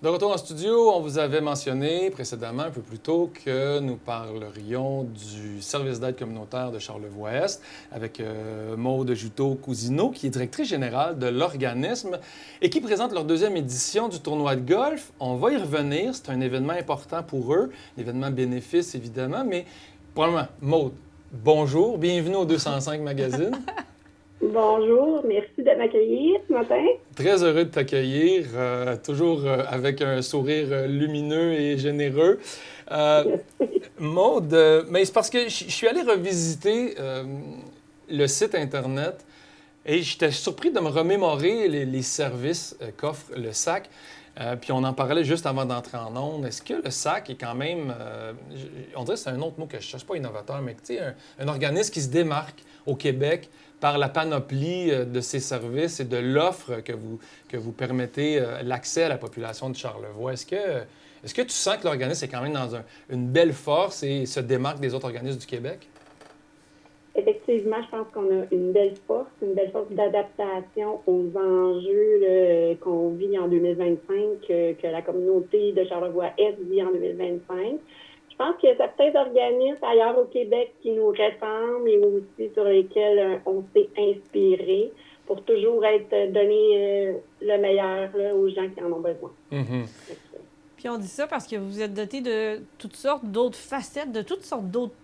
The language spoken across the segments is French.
De retour en studio, on vous avait mentionné précédemment, un peu plus tôt, que nous parlerions du service d'aide communautaire de Charlevoix-Est avec Maude Juteau-Cousineau, qui est directrice générale de l'organisme et qui présente leur deuxième édition du tournoi de golf. On va y revenir, c'est un événement important pour eux, un événement bénéfice évidemment, mais probablement, Maude, bonjour, bienvenue au 205 Magazine. Bonjour, merci de m'accueillir ce matin. Très heureux de t'accueillir, toujours avec un sourire lumineux et généreux. Maude, mais c'est parce que je suis allé revisiter le site Internet et j'étais surpris de me remémorer les services qu'offre le SAC. Puis on en parlait juste avant d'entrer en ondes. Est-ce que le SAC est quand même, on dirait que c'est un autre mot que je ne cherche pas, innovateur, mais tu sais, un organisme qui se démarque au Québec par la panoplie de ses services et de l'offre que vous permettez l'accès à la population de Charlevoix. Est-ce que tu sens que l'organisme est quand même dans une belle force et se démarque des autres organismes du Québec? Effectivement, je pense qu'on a une belle force d'adaptation aux enjeux qu'on vit en 2025, que la communauté de Charlevoix-Est vit en 2025. Je pense qu'il y a certains organismes ailleurs au Québec qui nous ressemblent et aussi sur lesquels on s'est inspiré pour toujours donner le meilleur là, aux gens qui en ont besoin. Mm-hmm. Puis on dit ça parce que vous êtes doté de toutes sortes d'autres facettes, de toutes sortes d'autres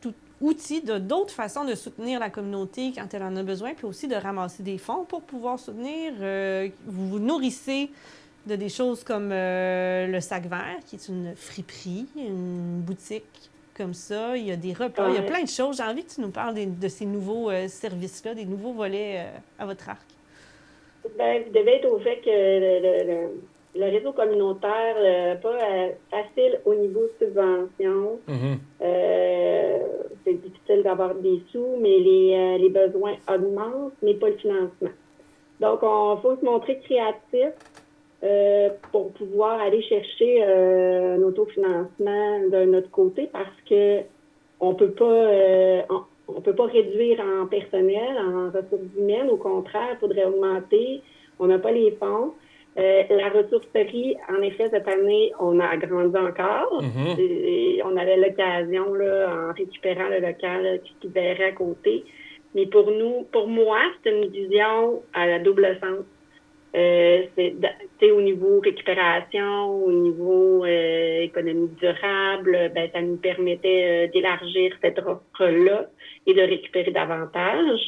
outils, d'autres façons de soutenir la communauté quand elle en a besoin, puis aussi de ramasser des fonds pour pouvoir soutenir. Vous vous nourrissez de des choses comme le Sac Vert, qui est une friperie, une boutique comme ça. Il y a des repas, il y a plein de choses. J'ai envie que tu nous parles de ces nouveaux services-là, des nouveaux volets à votre arc. Bien, vous devez être au fait que le réseau communautaire n'est pas facile au niveau subvention. Mm-hmm. C'est difficile d'avoir des sous, mais les besoins augmentent, mais pas le financement. Donc, il faut se montrer créatif pour pouvoir aller chercher un autofinancement de notre côté parce que on peut pas réduire en personnel, en ressources humaines. Au contraire, il faudrait augmenter. On n'a pas les fonds. La ressourcerie, en effet, cette année, on a agrandi encore. Mm-hmm. Et on avait l'occasion, là, en récupérant le local là, qui verrait à côté. Mais pour moi, c'est une vision à la double sens. C'est au niveau récupération, au niveau économie durable, ben, ça nous permettait d'élargir cette offre-là et de récupérer davantage.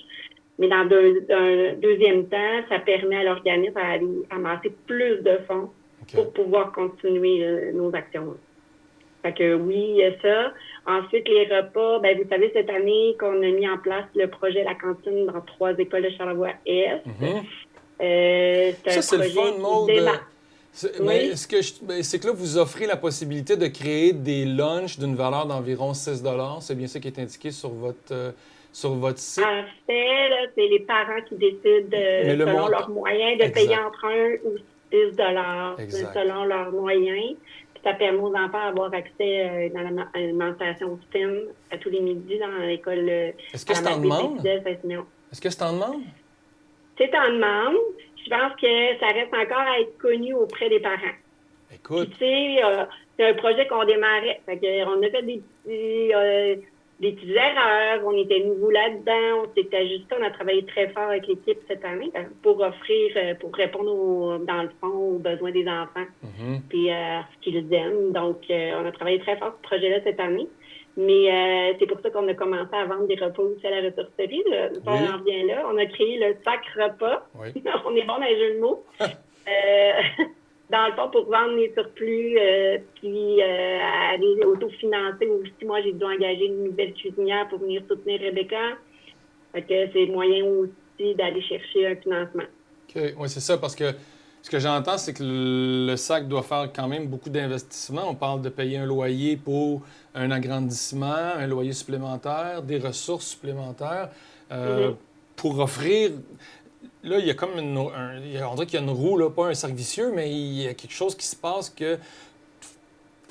Mais dans un deuxième temps, ça permet à l'organisme d'aller amasser plus de fonds pour pouvoir continuer nos actions. Fait que oui, il y a ça. Ensuite, les repas, ben vous savez, cette année qu'on a mis en place le projet La Cantine dans 3 écoles de Charlevoix-Est. Mm-hmm. Ça, c'est le fun, Maude. Mais c'est que là, vous offrez la possibilité de créer des lunchs d'une valeur d'environ 6 $. C'est bien ça qui est indiqué sur votre site? En fait, là, c'est les parents qui décident, selon leurs moyens, de payer entre 1 ou 6 $ selon leurs moyens. Puis ça permet aux enfants d'avoir accès dans l'alimentation fine à tous les midis dans l'école. Est-ce que c'est en demande? Est-ce que c'est en demande? C'est en demande. Je pense que ça reste encore à être connu auprès des parents. Écoute. Puis, tu sais, c'est un projet qu'on démarrait. Fait qu'on a fait des petites erreurs, on était nouveaux là-dedans, on s'est ajusté, on a travaillé très fort avec l'équipe cette année pour offrir, pour répondre, dans le fond, aux besoins des enfants, puis à ce qu'ils aiment. Donc, on a travaillé très fort ce projet-là cette année. Mais c'est pour ça qu'on a commencé à vendre des repas aussi à la ressourcerie. On en revient là. On a créé le sac repas. Oui. On est bon dans les jeux de mots. Dans le fond, pour vendre les surplus, puis aller autofinancer. Ou si moi, j'ai dû engager une nouvelle cuisinière pour venir soutenir Rebecca. Fait que c'est moyen aussi d'aller chercher un financement. OK. Oui, c'est ça, parce que ce que j'entends, c'est que le SAC doit faire quand même beaucoup d'investissements. On parle de payer un loyer pour un agrandissement, un loyer supplémentaire, des ressources supplémentaires pour offrir... Là, il y a comme on dirait qu'il y a une roue, là, pas un cercle vicieux, mais il y a quelque chose qui se passe que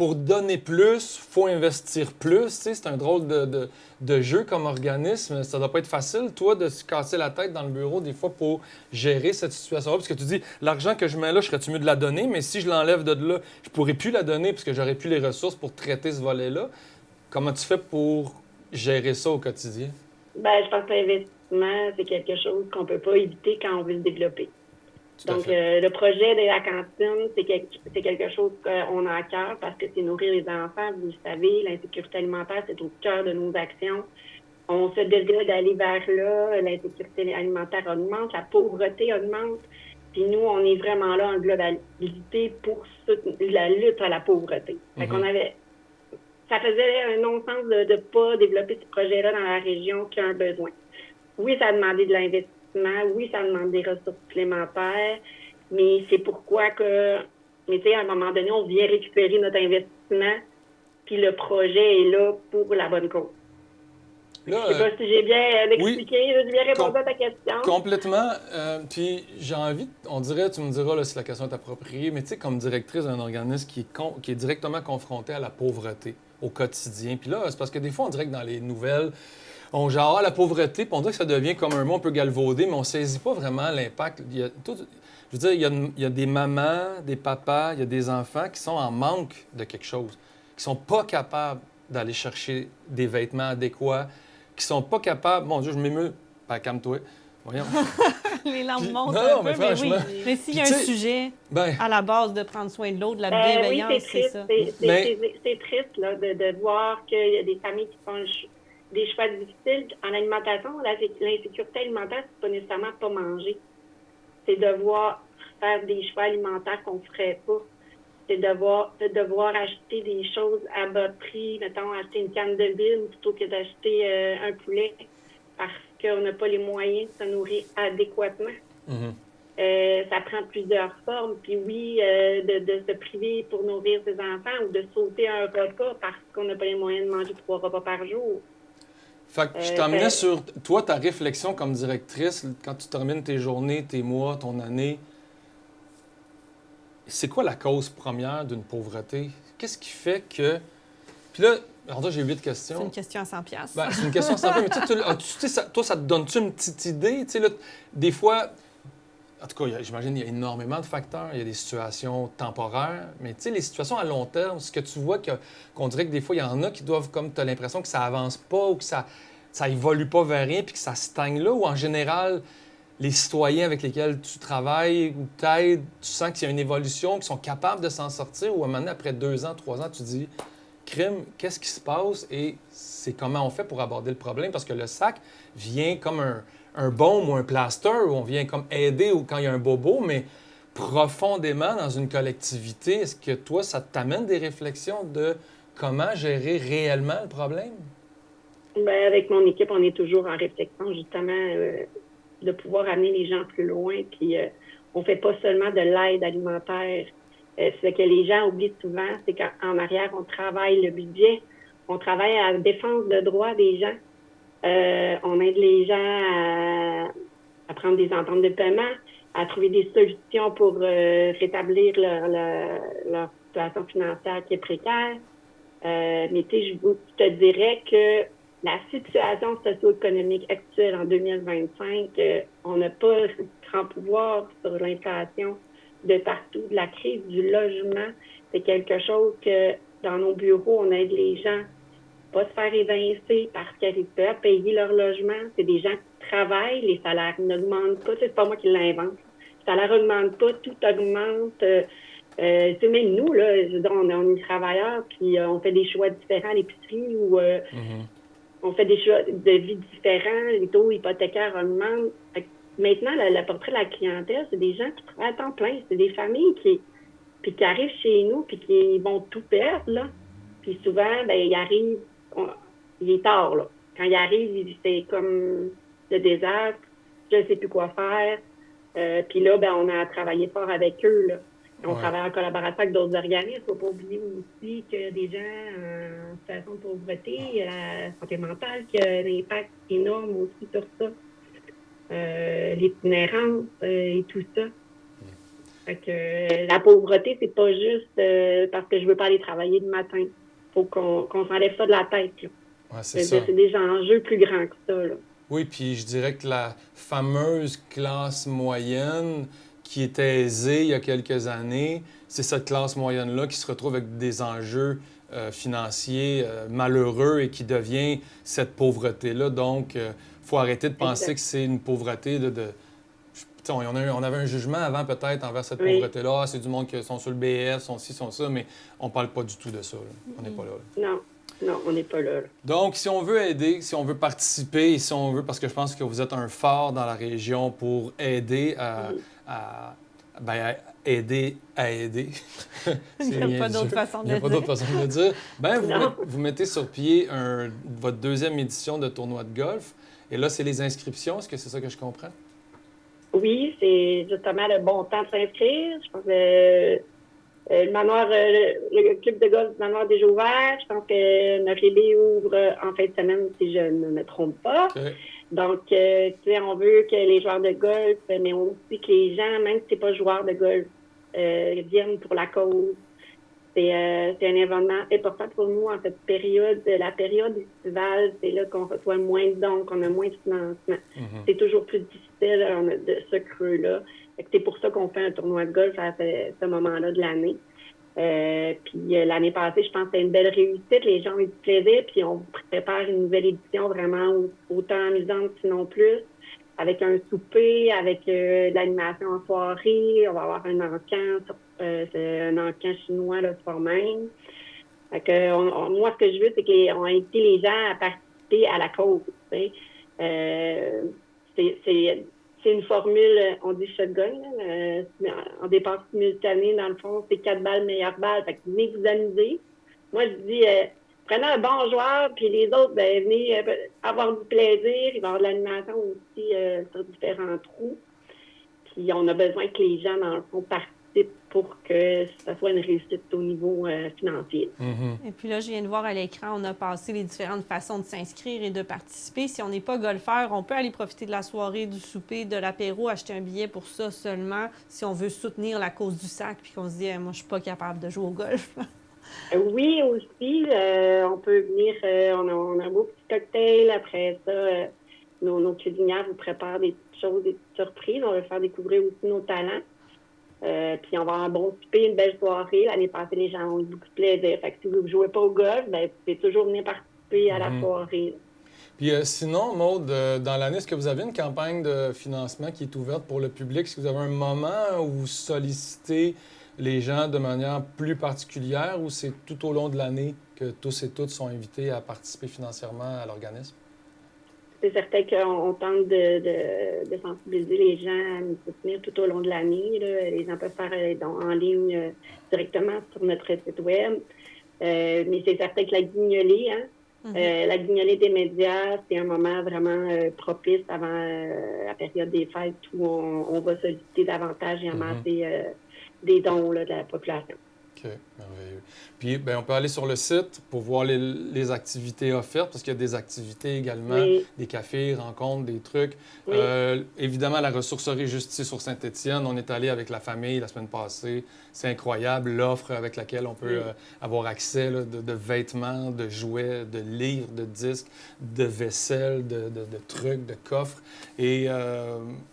pour donner plus, il faut investir plus. Tu sais, c'est un drôle de jeu comme organisme. Ça doit pas être facile, toi, de se casser la tête dans le bureau des fois pour gérer cette situation-là. Parce que tu dis, l'argent que je mets là, je serais-tu mieux de la donner? Mais si je l'enlève de là, je pourrais plus la donner parce que j'aurais plus les ressources pour traiter ce volet-là. Comment tu fais pour gérer ça au quotidien? Ben, je pense que l'investissement, c'est quelque chose qu'on peut pas éviter quand on veut le développer. Donc, le projet de la cantine, c'est quelque chose qu'on a à cœur parce que c'est nourrir les enfants. Vous le savez, l'insécurité alimentaire, c'est au cœur de nos actions. On se décide d'aller vers là. L'insécurité alimentaire augmente, la pauvreté augmente. Puis nous, on est vraiment là en globalité pour soutenir la lutte à la pauvreté. Fait qu'on avait... Ça faisait un non-sens de ne pas développer ce projet-là dans la région qui a un besoin. Oui, ça a demandé de l'investissement. Oui, ça demande des ressources supplémentaires. Mais c'est pourquoi que... Mais tu sais, à un moment donné, on vient récupérer notre investissement, puis le projet est là pour la bonne cause. Là, je ne sais pas si j'ai bien expliqué, oui, j'ai bien répondu à ta question. Complètement. Puis j'ai envie, on dirait, tu me diras là, si la question est appropriée, mais tu sais, comme directrice d'un organisme qui est directement confronté à la pauvreté au quotidien. Puis là, c'est parce que des fois, on dirait que dans les nouvelles, on genre la pauvreté, puis on dirait que ça devient comme un mot un peu galvaudé, mais on ne saisit pas vraiment l'impact. Je veux dire, il y a des mamans, des papas, il y a des enfants qui sont en manque de quelque chose, qui sont pas capables d'aller chercher des vêtements adéquats, qui sont pas capables... Mon Dieu, je m'émeus. Ben, calme-toi. Voyons. Les larmes montent non, un mais peu, mais franchement... oui. Mais s'il y a un sujet à la base de prendre soin de l'autre, de la bienveillance, oui, c'est ça. C'est triste là, de voir qu'il y a des familles qui font des choix difficiles. En alimentation, l'insécurité alimentaire, c'est pas nécessairement pas manger. C'est devoir faire des choix alimentaires qu'on ferait pas. C'est de devoir acheter des choses à bas prix, mettons, acheter une canne de viande plutôt que d'acheter un poulet parce qu'on n'a pas les moyens de se nourrir adéquatement. Ça prend plusieurs formes. Puis oui, de se priver pour nourrir ses enfants ou de sauter un repas parce qu'on n'a pas les moyens de manger 3 repas par jour. Fait que je t'emmenais sur, toi, ta réflexion comme directrice, quand tu termines tes journées, tes mois, ton année. C'est quoi la cause première d'une pauvreté? Qu'est-ce qui fait que... Puis là, alors là, j'ai 8 questions. C'est une question à 100$. Ben, c'est une question à 100$, mais tu sais, toi, ça te donne-tu une petite idée? Tu sais, là, des fois, en tout cas, j'imagine qu'il y a énormément de facteurs. Il y a des situations temporaires, mais tu sais, les situations à long terme, ce que tu vois qu'on dirait que des fois, il y en a qui doivent, comme tu as l'impression que ça avance pas ou que ça évolue pas vers rien puis que ça stagne là, ou en général... les citoyens avec lesquels tu travailles ou t'aides, tu sens qu'il y a une évolution, qu'ils sont capables de s'en sortir, ou à un moment donné, après 2 ans, 3 ans, tu dis « Crime, qu'est-ce qui se passe? » Et c'est comment on fait pour aborder le problème, parce que le sac vient comme un baume ou un plaster, où on vient comme aider ou quand il y a un bobo, mais profondément dans une collectivité, est-ce que toi, ça t'amène des réflexions de comment gérer réellement le problème? Bien, avec mon équipe, on est toujours en réflexion, justement, de pouvoir amener les gens plus loin. Puis on fait pas seulement de l'aide alimentaire. Ce que les gens oublient souvent, c'est qu'en arrière, on travaille le budget, on travaille à la défense de droits des gens. On aide les gens à prendre des ententes de paiement, à trouver des solutions pour rétablir leur situation financière qui est précaire. Mais tu sais, je te dirais que la situation socio-économique actuelle en 2025, on n'a pas grand pouvoir sur l'inflation de partout. La crise du logement, c'est quelque chose que dans nos bureaux, on aide les gens pas se faire évincer parce qu'ils n'arrivent pas à payer leur logement. C'est des gens qui travaillent, les salaires n'augmentent pas. C'est pas moi qui l'invente. Les salaires n'augmentent pas, tout augmente. Tu sais, même nous, là, je veux dire, on est travailleurs, puis on fait des choix différents à l'épicerie ou on fait des choix de vie différents, les taux hypothécaires augmentent. Maintenant, le portrait de la clientèle, c'est des gens qui travaillent à temps plein. C'est des familles qui arrivent chez nous puis qui vont tout perdre, là. Puis souvent, ben ils arrivent, il est tard, là. Quand ils arrivent, c'est comme le désastre, je ne sais plus quoi faire. Puis là, ben on a travaillé fort avec eux, là. On travaille en collaboration avec d'autres organismes. Il ne faut pas oublier aussi que des gens en situation de pauvreté, la santé mentale, qui a un impact énorme aussi sur ça. L'itinérance et tout ça. Fait que, la pauvreté, c'est pas juste parce que je veux pas aller travailler le matin. Faut qu'on s'enlève ça de la tête, là. Ouais, c'est ça. C'est des enjeux plus grands que ça, là. Oui, puis je dirais que la fameuse classe moyenne qui était aisée il y a quelques années, c'est cette classe moyenne-là qui se retrouve avec des enjeux financiers malheureux et qui devient cette pauvreté-là. Donc, il faut arrêter de penser Exact. que c'est une pauvreté on avait un jugement avant peut-être envers cette Oui. pauvreté-là. Ah, c'est du monde qui sont sur le BS, sont ci, sont ça, mais on parle pas du tout de ça, là. On n'est pas là, là. Non, non, on n'est pas là, là. Donc, si on veut aider, si on veut participer, si on veut, parce que je pense que vous êtes un phare dans la région pour aider à aider à aider. Il n'y a pas d'autre façon de Il n'y a le pas dire. d'autre façon de le dire. Ben, Non. vous mettez sur pied votre deuxième édition de tournoi de golf. Et là, c'est les inscriptions. Est-ce que c'est ça que je comprends? Oui, c'est justement le bon temps de s'inscrire. Je pense que le manoir, le club de golf du manoir est déjà ouvert. Je pense que notre libé ouvre en fin de semaine, si je ne me trompe pas. OK. Donc, tu sais, on veut que les joueurs de golf, mais aussi que les gens, même si c'est pas joueur de golf, viennent pour la cause. C'est un événement important pour nous en cette période. La période estivale, c'est là qu'on reçoit moins de dons, qu'on a moins de financement. C'est toujours plus difficile de ce creux-là. Fait que c'est pour ça qu'on fait un tournoi de golf à ce moment-là de l'année. Puis l'année passée, je pense que c'était une belle réussite. Les gens ont eu du plaisir. Puis on prépare une nouvelle édition vraiment autant amusante, sinon plus, avec un souper, avec de l'animation en soirée. On va avoir un encan, c'est un encan chinois le soir même. Fait que, moi, ce que je veux, c'est qu'on invite les gens à participer à la cause. Tu sais. C'est une formule, on dit shotgun, là, en départ simultané, dans le fond, c'est 4 balles, meilleure balle. Fait que venez vous amuser. Moi, je dis, prenez un bon joueur, puis les autres, ben, venez avoir du plaisir. Il va y avoir de l'animation aussi sur différents trous. Puis on a besoin que les gens, dans le fond, participent pour que ça soit une réussite au niveau financier. Et puis là, je viens de voir à l'écran, on a passé les différentes façons de s'inscrire et de participer. Si on n'est pas golfeur, on peut aller profiter de la soirée, du souper, de l'apéro, acheter un billet pour ça seulement si on veut soutenir la cause du sac puis qu'on se dit moi, je suis pas capable de jouer au golf. Oui, aussi, on peut venir, on a un beau petit cocktail. Après ça, nos cuisinières vous préparent des petites choses, des petites surprises. On va faire découvrir aussi nos talents. Puis on va avoir un bon souper, une belle soirée. L'année passée, les gens ont eu beaucoup de plaisir. Fait que si vous ne jouez pas au golf, ben, vous pouvez toujours venir participer à la soirée. Puis sinon, Maude, dans l'année, est-ce que vous avez une campagne de financement qui est ouverte pour le public? Est-ce que vous avez un moment où vous sollicitez les gens de manière plus particulière ou c'est tout au long de l'année que tous et toutes sont invités à participer financièrement à l'organisme? C'est certain qu'on tente de sensibiliser les gens à nous soutenir tout au long de l'année. Les gens peuvent faire des dons en ligne directement sur notre site web. Mais c'est certain que la guignolée, la guignolée des médias, c'est un moment vraiment propice avant la période des fêtes où on va solliciter davantage et amasser des dons là, de la population. OK, merveilleux. Puis, bien, on peut aller sur le site pour voir les activités offertes, parce qu'il y a des activités également, des cafés, rencontres, des trucs. Oui. Évidemment, la ressourcerie Justice sur Saint-Étienne, on est allé avec la famille la semaine passée. C'est incroyable, l'offre avec laquelle on peut avoir accès là, de vêtements, de jouets, de livres, de disques, de vaisselle, de trucs, de coffres, et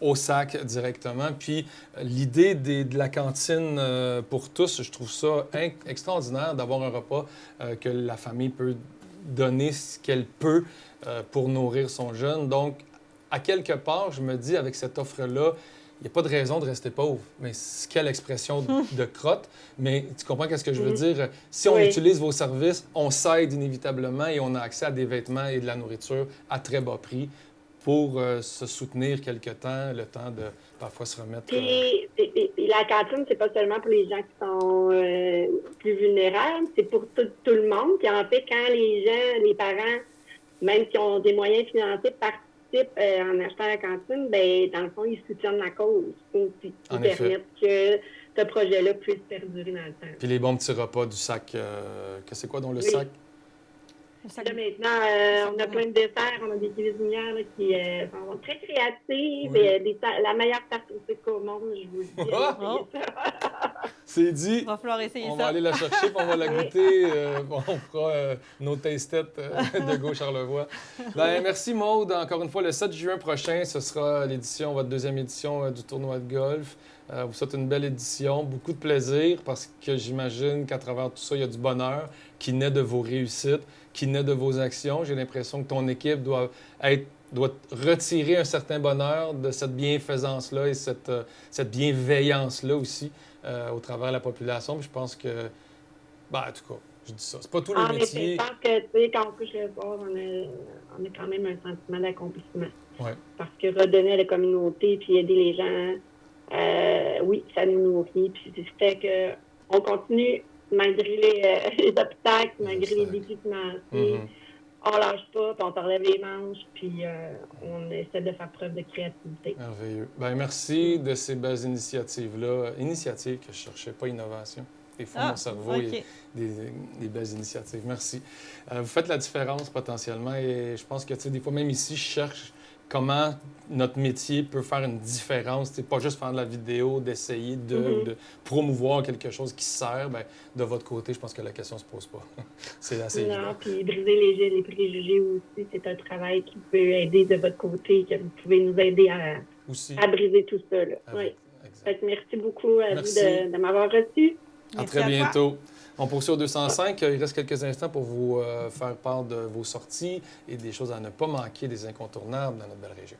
au sac directement. Puis, l'idée de la cantine pour tous, je trouve ça extraordinaire d'avoir un repas que la famille peut donner ce qu'elle peut pour nourrir son jeune. Donc, à quelque part, je me dis, avec cette offre-là, il n'y a pas de raison de rester pauvre. Mais quelle expression de crotte. Mais tu comprends qu'est-ce que je veux dire? Si on utilise vos services, on s'aide inévitablement et on a accès à des vêtements et de la nourriture à très bas prix pour se soutenir quelque temps, le temps de parfois se remettre... Puis la cantine, c'est pas seulement pour les gens qui sont plus vulnérables, c'est pour tout le monde. Puis en fait, quand les gens, les parents, même qui ont des moyens financiers, participent en achetant la cantine, bien, dans le fond, ils soutiennent la cause aussi. Ils permettent que ce projet-là puisse perdurer dans le temps. Puis les bons petits repas du sac, que c'est quoi dans le sac? Là, maintenant, on a plein de desserts, on a des cuisinières là, qui sont très créatives. Oui. Et, la meilleure tarte au sucre au monde, je vous le dis. Oh. C'est dit. Il va falloir essayer On ça. va aller la chercher, puis on va la goûter. On fera nos taste-tests de Go Charlevoix. Ben, merci Maude. Encore une fois, le 7 juin prochain, ce sera l'édition, votre deuxième édition du tournoi de golf. Vous souhaite une belle édition, beaucoup de plaisir, parce que j'imagine qu'à travers tout ça, il y a du bonheur qui naît de vos réussites, qui naît de vos actions. J'ai l'impression que ton équipe doit retirer un certain bonheur de cette bienfaisance-là et cette bienveillance-là aussi au travers de la population. Puis je pense que, ben, en tout cas, je dis ça. C'est pas tous les métiers. Je pense que, tu sais, quand on couche le soir, on a quand même un sentiment d'accomplissement. Ouais. Parce que redonner à la communauté puis aider les gens, oui, ça nous nourrit. Puis c'est fait qu'on continue malgré les obstacles, malgré les défis financiers. On lâche pas, puis on te relève les manches, puis on essaie de faire preuve de créativité. Merveilleux. Ben, merci de ces belles initiatives-là. Initiatives que je cherchais, pas innovation. Des fois, mon cerveau, il y a des belles initiatives. Merci. Vous faites la différence potentiellement et je pense que, tu sais, des fois, même ici, je cherche comment notre métier peut faire une différence. C'est pas juste faire de la vidéo, d'essayer de promouvoir quelque chose qui sert. Bien, de votre côté, je pense que la question ne se pose pas. C'est assez évident. Non, puis briser les préjugés aussi, c'est un travail qui peut aider de votre côté, que vous pouvez nous aider à briser tout ça. Là. Oui. Fait que merci beaucoup à vous de m'avoir reçu. À très bientôt. On poursuit au 205. Il reste quelques instants pour vous faire part de vos sorties et des choses à ne pas manquer, des incontournables dans notre belle région.